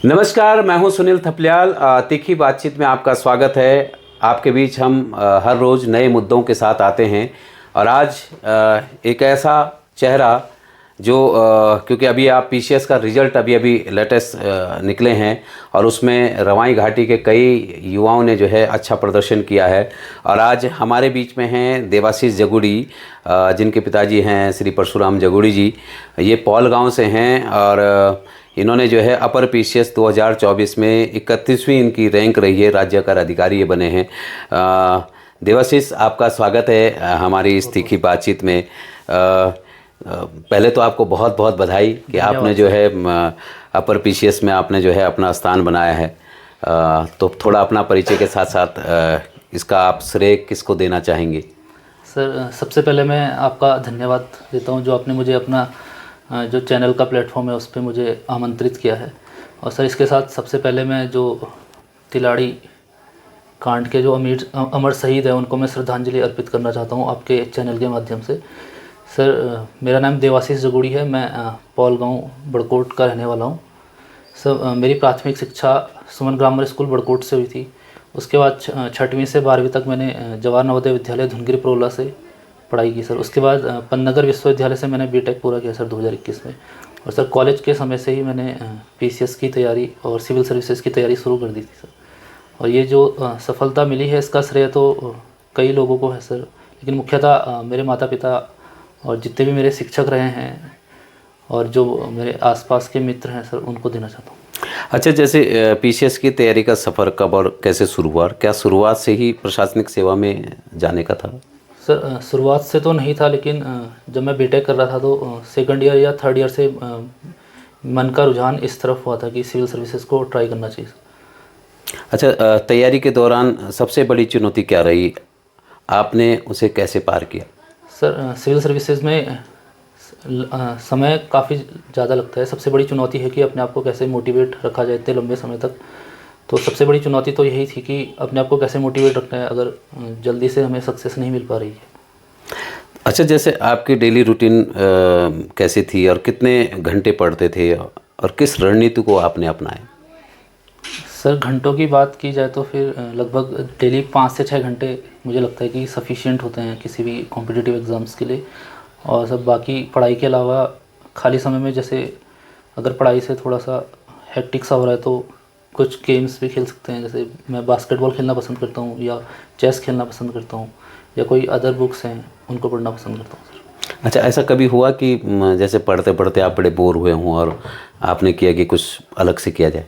नमस्कार, मैं हूं सुनील थपलियाल। तीखी बातचीत में आपका स्वागत है। आपके बीच हम हर रोज़ नए मुद्दों के साथ आते हैं और आज एक ऐसा चेहरा जो क्योंकि अभी आप पीसीएस का रिज़ल्ट अभी लेटेस्ट निकले हैं और उसमें रवाई घाटी के कई युवाओं ने जो है अच्छा प्रदर्शन किया है। और आज हमारे बीच में हैं देवाशीष जगुड़ी, जिनके पिताजी हैं श्री परशुराम जगुड़ी जी। ये पौल गांव से हैं और इन्होंने जो है अपर पीसीएस 2024 में 31वीं इनकी रैंक रही है, राज्यकर अधिकारी ये बने हैं। देवाशीष, आपका स्वागत है हमारी इस तीखी बातचीत में। पहले तो आपको बहुत बहुत बधाई कि आपने जो है अपर पीसीएस में आपने जो है अपना स्थान बनाया है। तो थोड़ा अपना परिचय के साथ साथ इसका आप श्रेय किसको देना चाहेंगे? सर, सबसे पहले मैं आपका धन्यवाद देता हूं जो आपने मुझे अपना जो चैनल का प्लेटफॉर्म है उस पर मुझे आमंत्रित किया है। और सर, इसके साथ सबसे पहले मैं जो तिलाड़ी कांड के जो अमर शहीद हैं उनको मैं श्रद्धांजलि अर्पित करना चाहता हूं आपके चैनल के माध्यम से। सर, मेरा नाम देवाशीष जगुड़ी है। मैं पौल गांव बड़कोट का रहने वाला हूं। सर, मेरी प्राथमिक शिक्षा सुमन ग्रामर स्कूल बड़कोट से हुई थी। उसके बाद 6वीं से 12वीं तक मैंने जवाहर नवोदय विद्यालय धुनगिरी प्रोला से पढ़ाई की सर। उसके बाद पन्नगर विश्वविद्यालय से मैंने बीटेक पूरा किया सर 2021 में। और सर, कॉलेज के समय से ही मैंने पीसीएस की तैयारी और सिविल सर्विसेज की तैयारी शुरू कर दी थी सर। और ये जो सफलता मिली है इसका श्रेय तो कई लोगों को है सर, लेकिन मुख्यतः मेरे माता पिता और जितने भी मेरे शिक्षक रहे हैं और जो मेरे आसपास के मित्र हैं सर, उनको देना चाहता हूँ। अच्छा, जैसे पीसीएस की तैयारी का सफ़र कब और कैसे शुरू हुआ? क्या शुरुआत से ही प्रशासनिक सेवा में जाने का था? सर, शुरुआत से तो नहीं था, लेकिन जब मैं बीटेक कर रहा था तो सेकंड ईयर या थर्ड ईयर से मन का रुझान इस तरफ हुआ था कि सिविल सर्विसेज को ट्राई करना चाहिए। अच्छा, तैयारी के दौरान सबसे बड़ी चुनौती क्या रही? आपने उसे कैसे पार किया? सर, सिविल सर्विसेज में समय काफ़ी ज़्यादा लगता है। सबसे बड़ी चुनौती है कि अपने आप को कैसे मोटिवेट रखा जाए इतने लंबे समय तक। तो सबसे बड़ी चुनौती तो यही थी कि अपने आप को कैसे मोटिवेट रखना है अगर जल्दी से हमें सक्सेस नहीं मिल पा रही है। अच्छा, जैसे आपकी डेली रूटीन कैसी थी और कितने घंटे पढ़ते थे और किस रणनीति को आपने अपनाया? सर, घंटों की बात की जाए तो फिर लगभग डेली 5 से 6 घंटे मुझे लगता है कि सफिशिएंट होते हैं किसी भी कॉम्पिटिटिव एग्ज़ाम्स के लिए। और सब बाकी पढ़ाई के अलावा खाली समय में, जैसे अगर पढ़ाई से थोड़ा सा हेक्टिक सा हो रहा है तो कुछ गेम्स भी खेल सकते हैं। जैसे मैं बास्केटबॉल खेलना पसंद करता हूँ या चेस खेलना पसंद करता हूँ या कोई अदर बुक्स हैं उनको पढ़ना पसंद करता हूँ सर। अच्छा, ऐसा कभी हुआ कि जैसे पढ़ते पढ़ते आप बड़े बोर हुए हों और आपने किया कि कुछ अलग से किया जाए?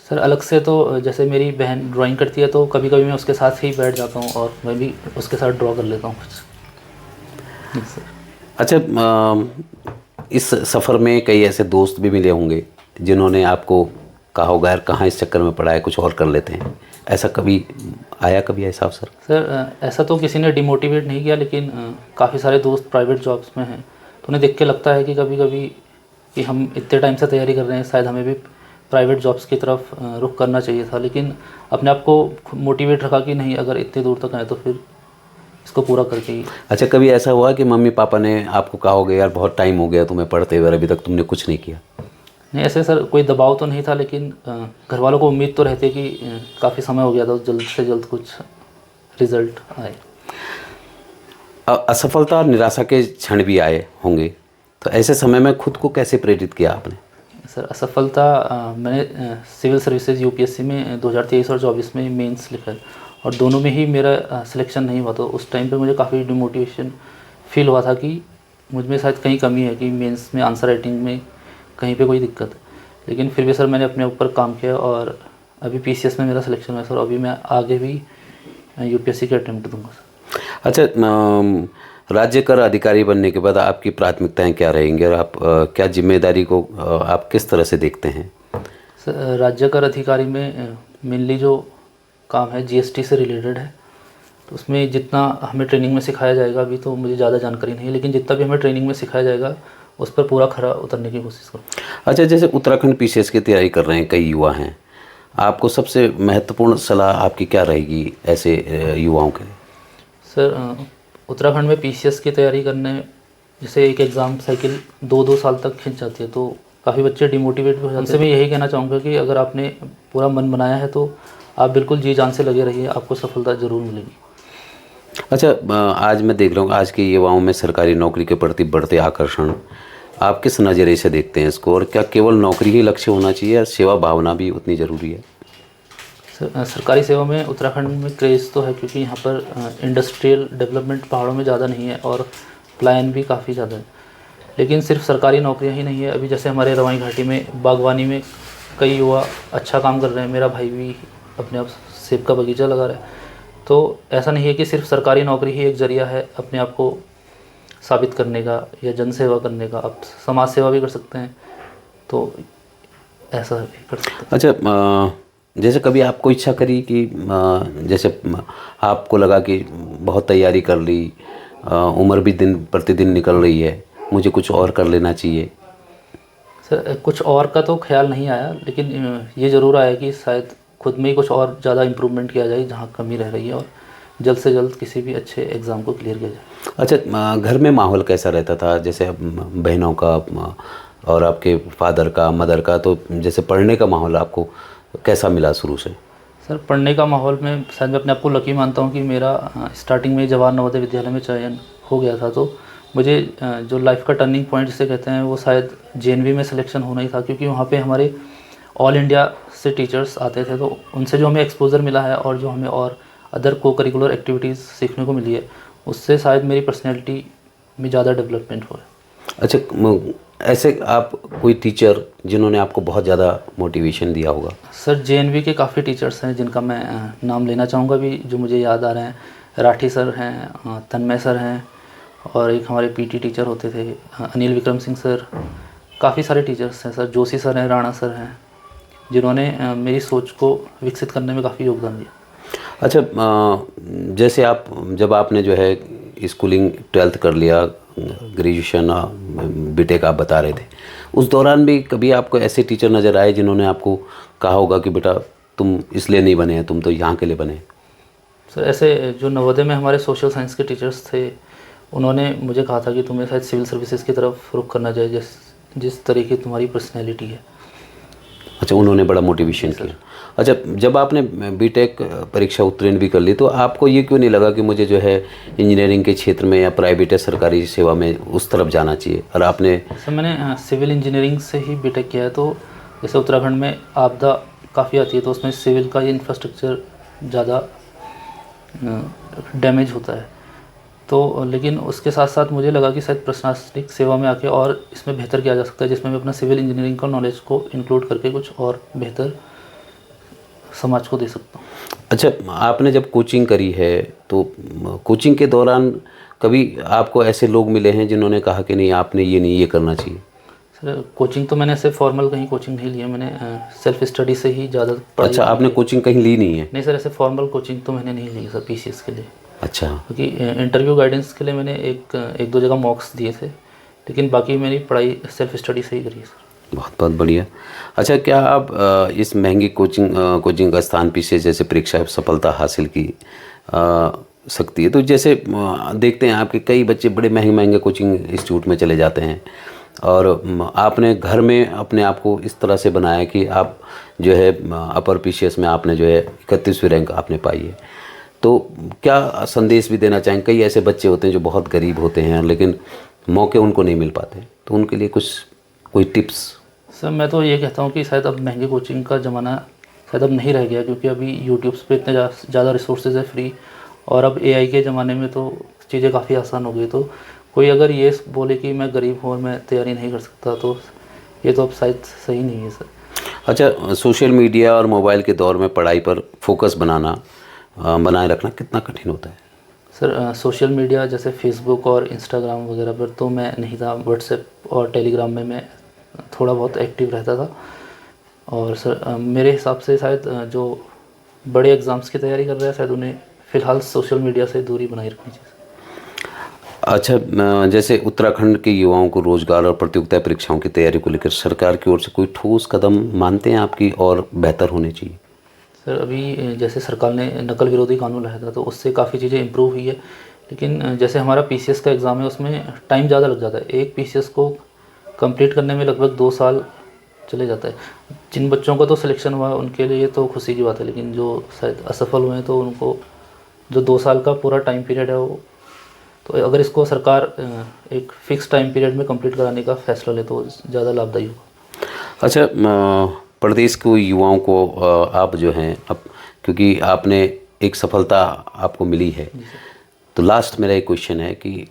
सर, अलग से तो जैसे मेरी बहन ड्राइंग करती है तो कभी कभी मैं उसके साथ ही बैठ जाता हूँ और मैं भी उसके साथ ड्रॉ कर लेता हूँ कुछ। सर, अच्छा, इस सफ़र में कई ऐसे दोस्त भी मिले होंगे जिन्होंने आपको कहा होगा यार कहाँ इस चक्कर में पड़ा है, कुछ और कर लेते हैं। ऐसा कभी आया, कभी ऐसा अवसर? सर, ऐसा तो किसी ने डिमोटिवेट नहीं किया, लेकिन काफ़ी सारे दोस्त प्राइवेट जॉब्स में हैं तो उन्हें देख के लगता है कि कभी कभी कि हम इतने टाइम से तैयारी कर रहे हैं, शायद हमें भी प्राइवेट जॉब्स की तरफ रुख करना चाहिए था। लेकिन अपने आप को मोटिवेट रखा कि नहीं, अगर इतने दूर तक आए तो फिर इसको पूरा करके ही। अच्छा, कभी ऐसा हुआ कि मम्मी पापा ने आपको कहा होगा यार बहुत टाइम हो गया तुम्हें पढ़ते हुए, अभी तक तुमने कुछ नहीं किया? नहीं, ऐसे सर कोई दबाव तो नहीं था, लेकिन घर वालों को उम्मीद तो रहती है कि काफ़ी समय हो गया था, जल्द से जल्द कुछ रिज़ल्ट आए। असफलता और निराशा के क्षण भी आए होंगे, तो ऐसे समय में खुद को कैसे प्रेरित किया आपने? सर, असफलता मैंने सिविल सर्विसेज यूपीएससी में 2023 और 24 में मेंस लिखा है और दोनों में ही मेरा सिलेक्शन नहीं हुआ। तो उस टाइम पे मुझे काफ़ी डिमोटिवेशन फील हुआ था कि मुझ में शायद कहीं कमी है, कि मेंस में आंसर राइटिंग में कहीं पे कोई दिक्कत है। लेकिन फिर भी सर मैंने अपने ऊपर काम किया और अभी पीसीएस में मेरा सिलेक्शन हुआ सर। अभी मैं आगे भी यूपीएससी के अटेम्प्ट दूंगा सर। अच्छा, राज्य कर अधिकारी बनने के बाद आपकी प्राथमिकताएं क्या रहेंगी और आप क्या जिम्मेदारी को आप किस तरह से देखते हैं? सर, राज्य कर अधिकारी में मेनली जो काम है जीएसटी से रिलेटेड है, तो उसमें जितना हमें ट्रेनिंग में सिखाया जाएगा, अभी तो मुझे ज़्यादा जानकारी नहीं है, लेकिन जितना भी हमें ट्रेनिंग में सिखाया जाएगा उस पर पूरा खरा उतरने की कोशिश करूँ। अच्छा, जैसे उत्तराखंड पीसीएस की तैयारी कर रहे हैं कई युवा हैं, आपको सबसे महत्वपूर्ण सलाह आपकी क्या रहेगी ऐसे युवाओं के लिए? सर, उत्तराखंड में पीसीएस की तैयारी करने जैसे एक एग्ज़ाम साइकिल 2-2 साल तक खिंच जाती है, तो काफ़ी बच्चे डिमोटिवेट भी हो जाते हैं। उनसे मैं यही कहना चाहूँगा कि अगर आपने पूरा मन बनाया है तो आप बिल्कुल जी जान से लगे रहिए, आपको सफलता ज़रूर मिलेगी। अच्छा, आज मैं देख रहा हूँ आज के युवाओं में सरकारी नौकरी के प्रति बढ़ते आकर्षण, आप किस नज़रिए से देखते हैं इसको, और क्या केवल नौकरी ही लक्ष्य होना चाहिए या सेवा भावना भी उतनी ज़रूरी है? सरकारी सेवा में उत्तराखंड में क्रेज़ तो है, क्योंकि यहाँ पर इंडस्ट्रियल डेवलपमेंट पहाड़ों में ज़्यादा नहीं है और पलायन भी काफ़ी ज़्यादा है। लेकिन सिर्फ सरकारी नौकरियाँ ही नहीं है, अभी जैसे हमारे रवाई घाटी में बागवानी में कई युवा अच्छा काम कर रहे हैं। मेरा भाई भी अपने आप सेब का बगीचा लगा रहा है। तो ऐसा नहीं है कि सिर्फ सरकारी नौकरी ही एक ज़रिया है अपने आप को साबित करने का या जन सेवा करने का। आप समाज सेवा भी कर सकते हैं, तो ऐसा भी कर सकते हैं। अच्छा, जैसे कभी आपको इच्छा करी कि जैसे आपको लगा कि बहुत तैयारी कर ली, उम्र भी दिन प्रतिदिन निकल रही है, मुझे कुछ और कर लेना चाहिए? सर, कुछ और का तो ख्याल नहीं आया, लेकिन ये ज़रूर आया कि शायद खुद में ही कुछ और ज़्यादा इम्प्रूवमेंट किया जाए जहाँ कमी रह रही है, और जल्द से जल्द किसी भी अच्छे एग्ज़ाम को क्लियर किया जाए। अच्छा, घर में माहौल कैसा रहता था, जैसे बहनों का और आपके फादर का, मदर का, तो जैसे पढ़ने का माहौल आपको कैसा मिला शुरू से? सर, पढ़ने का माहौल में शायद मैं अपने आप को लकी मानता हूँ कि मेरा स्टार्टिंग में जवाहर नवोदय विद्यालय में चयन हो गया था। तो मुझे जो लाइफ का टर्निंग पॉइंट जिसे कहते हैं वो शायद जेएनवी में सिलेक्शन होना ही था, क्योंकि वहाँ पे हमारे ऑल इंडिया से टीचर्स आते थे। तो उनसे जो हमें एक्सपोजर मिला है और जो हमें और अदर को करिकुलर एक्टिविटीज़ सीखने को मिली है, उससे शायद मेरी पर्सनैलिटी में ज़्यादा डेवलपमेंट हुआ है। अच्छा, ऐसे आप कोई टीचर जिन्होंने आपको बहुत ज़्यादा मोटिवेशन दिया होगा? सर, जेएनवी के काफ़ी टीचर्स हैं जिनका मैं नाम लेना चाहूँगा भी, जो मुझे याद आ रहे हैं। राठी सर हैं, तन्मय सर हैं, और एक हमारे पीटी टीचर होते थे अनिल विक्रम सिंह सर। काफ़ी सारे टीचर्स हैं सर, जोशी सर हैं, राणा सर हैं, जिन्होंने मेरी सोच को विकसित करने में काफ़ी योगदान दिया। अच्छा, जैसे आप जब आपने जो है स्कूलिंग 12th कर लिया, ग्रेजुएशन बीटेक आप बता रहे थे, उस दौरान भी कभी आपको ऐसे टीचर नज़र आए जिन्होंने आपको कहा होगा कि बेटा तुम इसलिए नहीं बने हैं, तुम तो यहाँ के लिए बने? सर, ऐसे जो नवोदय में हमारे सोशल साइंस के टीचर्स थे, उन्होंने मुझे कहा था कि तुम्हें शायद सिविल सर्विसेज की तरफ रुख करना चाहिए, जिस तरीके तुम्हारी पर्सनैलिटी है। अच्छा, उन्होंने बड़ा मोटिवेशन किया। अच्छा, जब आपने बीटेक परीक्षा उत्तीर्ण भी कर ली, तो आपको ये क्यों नहीं लगा कि मुझे जो है इंजीनियरिंग के क्षेत्र में या प्राइवेट या सरकारी सेवा में उस तरफ जाना चाहिए, और आपने? सर, मैंने सिविल इंजीनियरिंग से ही बीटेक किया है। तो जैसे उत्तराखंड में आपदा काफ़ी आती है, तो उसमें सिविल का इंफ्रास्ट्रक्चर ज़्यादा डैमेज होता है। तो लेकिन उसके साथ साथ मुझे लगा कि शायद प्रशासनिक सेवा में आके और इसमें बेहतर किया जा सकता है, जिसमें मैं अपना सिविल इंजीनियरिंग का नॉलेज को इंक्लूड करके कुछ और बेहतर समाज को दे सकता हूँ। अच्छा, आपने जब कोचिंग करी है तो कोचिंग के दौरान कभी आपको ऐसे लोग मिले हैं जिन्होंने कहा कि नहीं आपने ये नहीं ये करना चाहिए? सर, कोचिंग तो मैंने ऐसे फॉर्मल कहीं कोचिंग नहीं लिया, मैंने सेल्फ स्टडी से ही ज़्यादा पढ़ाई। अच्छा, आपने कोचिंग कहीं ली नहीं है? नहीं सर, ऐसे फॉर्मल कोचिंग तो मैंने नहीं ली सर पीसीएस के लिए। अच्छा, क्योंकि इंटरव्यू गाइडेंस के लिए मैंने एक दो जगह मॉक्स दिए थे, लेकिन बाकी मेरी पढ़ाई सेल्फ स्टडी से ही करी है सर। बहुत बहुत बढ़िया। अच्छा, क्या आप इस महंगी कोचिंग का स्थान पीछे जैसे परीक्षा सफलता हासिल की सकती है, तो जैसे देखते हैं आपके कई बच्चे बड़े महंगे महंगे कोचिंग इंस्टीट्यूट में चले जाते हैं, और आपने घर में अपने आप को इस तरह से बनाया कि आप जो है अपर पीसीएस में आपने जो है 31वीं रैंक आपने पाई है, तो क्या संदेश भी देना चाहेंगे? कई ऐसे बच्चे होते हैं जो बहुत गरीब होते हैं लेकिन मौके उनको नहीं मिल पाते, तो उनके लिए कोई टिप्स? सर, मैं तो ये कहता हूँ कि शायद अब महंगी कोचिंग का ज़माना शायद अब नहीं रह गया, क्योंकि अभी यूट्यूब्स पे इतने ज़्यादा रिसोर्सेज है फ्री, और अब एआई के ज़माने में तो चीज़ें काफ़ी आसान हो गई। तो कोई अगर ये बोले कि मैं गरीब हूँ और मैं तैयारी नहीं कर सकता, तो ये तो अब शायद सही नहीं है सर। अच्छा, सोशल मीडिया और मोबाइल के दौर में पढ़ाई पर फोकस बनाए रखना कितना कठिन होता है? सर, सोशल मीडिया जैसे फेसबुक और इंस्टाग्राम वगैरह पर तो मैं नहीं था, व्हाट्सएप और टेलीग्राम में मैं थोड़ा बहुत एक्टिव रहता था। और सर, मेरे हिसाब से शायद जो बड़े एग्ज़ाम्स की तैयारी कर रहे हैं, शायद उन्हें फ़िलहाल सोशल मीडिया से दूरी बनाए रखनी चाहिए। अच्छा, जैसे उत्तराखंड के युवाओं को रोजगार और प्रतियोगिता परीक्षाओं की तैयारी को लेकर सरकार की ओर से कोई ठोस कदम मानते हैं आपकी और बेहतर होने चाहिए? सर, अभी जैसे सरकार ने नकल विरोधी कानून लाया था, तो उससे काफ़ी चीज़ें इम्प्रूव हुई है, लेकिन जैसे हमारा पीसीएस का एग्ज़ाम है उसमें टाइम ज़्यादा लग जाता है। एक पीसीएस को कंप्लीट करने में लगभग 2 साल चले जाता है। जिन बच्चों का तो सिलेक्शन हुआ है उनके लिए तो खुशी की बात है, लेकिन जो शायद असफल हुए हैं तो उनको जो 2 साल का पूरा टाइम पीरियड है वो, तो अगर इसको सरकार एक फ़िक्स टाइम पीरियड में कंप्लीट कराने का फैसला ले तो ज़्यादा लाभदायी होगा। अच्छा, प्रदेश के युवाओं को आप जो हैं, अब क्योंकि आपने एक सफलता आपको मिली है, तो लास्ट मेरा एक क्वेश्चन है कि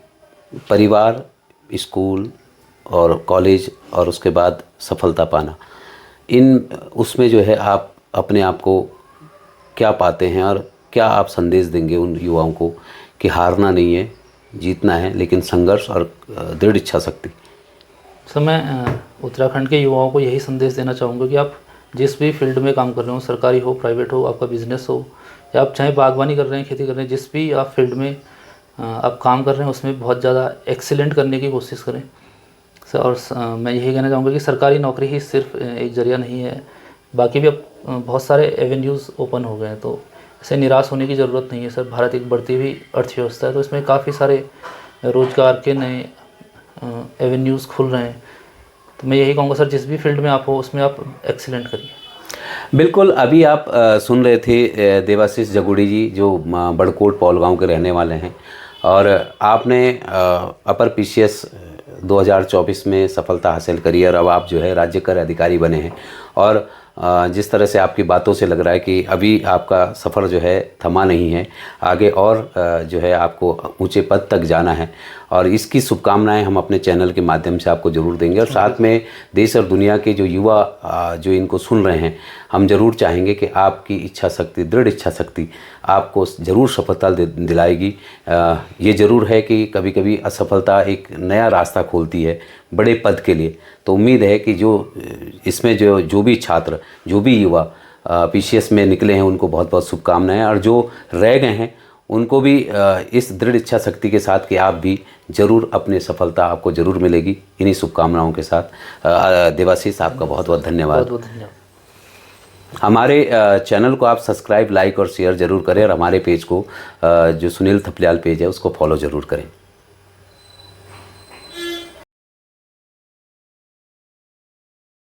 परिवार, स्कूल और कॉलेज और उसके बाद सफलता पाना, इन उसमें जो है आप अपने आप को क्या पाते हैं और क्या आप संदेश देंगे उन युवाओं को कि हारना नहीं है, जीतना है, लेकिन संघर्ष और दृढ़ इच्छा शक्ति। सर मैं उत्तराखंड के युवाओं को यही संदेश देना चाहूँगा कि आप जिस भी फील्ड में काम कर रहे हो, सरकारी हो, प्राइवेट हो, आपका बिजनेस हो, या आप चाहे बागवानी कर रहे हैं, खेती कर रहे हैं, जिस भी आप फील्ड में आप काम कर रहे हैं उसमें बहुत ज़्यादा एक्सीलेंट करने की कोशिश करें सर। और मैं यही कहना चाहूँगा कि सरकारी नौकरी ही सिर्फ एक जरिया नहीं है, बाकी भी अब बहुत सारे एवेन्यूज़ ओपन हो गए हैं, तो ऐसे निराश होने की ज़रूरत नहीं है सर। भारत एक बढ़ती हुई अर्थव्यवस्था है, तो इसमें काफ़ी सारे रोज़गार के नए एवेन्यूज़ खुल रहे हैं। तो मैं यही कहूँगा सर, जिस भी फील्ड में आप हो उसमें आप एक्सीलेंट करिए। बिल्कुल, अभी आप सुन रहे थे देवाशीष जगुड़ी जी, जो बड़कोट पौल गाँव के रहने वाले हैं, और आपने अपर पीसीएस 2024 में सफलता हासिल करी है और अब आप जो है राज्य कर अधिकारी बने हैं। और जिस तरह से आपकी बातों से लग रहा है कि अभी आपका सफ़र जो है थमा नहीं है, आगे और जो है आपको ऊंचे पद तक जाना है, और इसकी शुभकामनाएं हम अपने चैनल के माध्यम से आपको ज़रूर देंगे। और साथ में देश और दुनिया के जो युवा जो इनको सुन रहे हैं, हम ज़रूर चाहेंगे कि आपकी इच्छा शक्ति, दृढ़ इच्छा शक्ति आपको ज़रूर सफलता दिलाएगी। ये ज़रूर है कि कभी कभी असफलता एक नया रास्ता खोलती है बड़े पद के लिए। तो उम्मीद है कि जो इसमें जो भी छात्र, जो भी युवा पीसीएस में निकले हैं, उनको बहुत बहुत शुभकामनाएं, और जो रह गए हैं उनको भी इस दृढ़ इच्छा शक्ति के साथ कि आप भी ज़रूर अपनी सफलता आपको ज़रूर मिलेगी। इन्हीं शुभकामनाओं के साथ देवाशीष, आपका बहुत बहुत धन्यवाद। बहुत बहुत धन्यवाद। हमारे चैनल को आप सब्सक्राइब, लाइक और शेयर ज़रूर करें, और हमारे पेज को जो सुनील थपलियाल पेज है उसको फॉलो ज़रूर करें।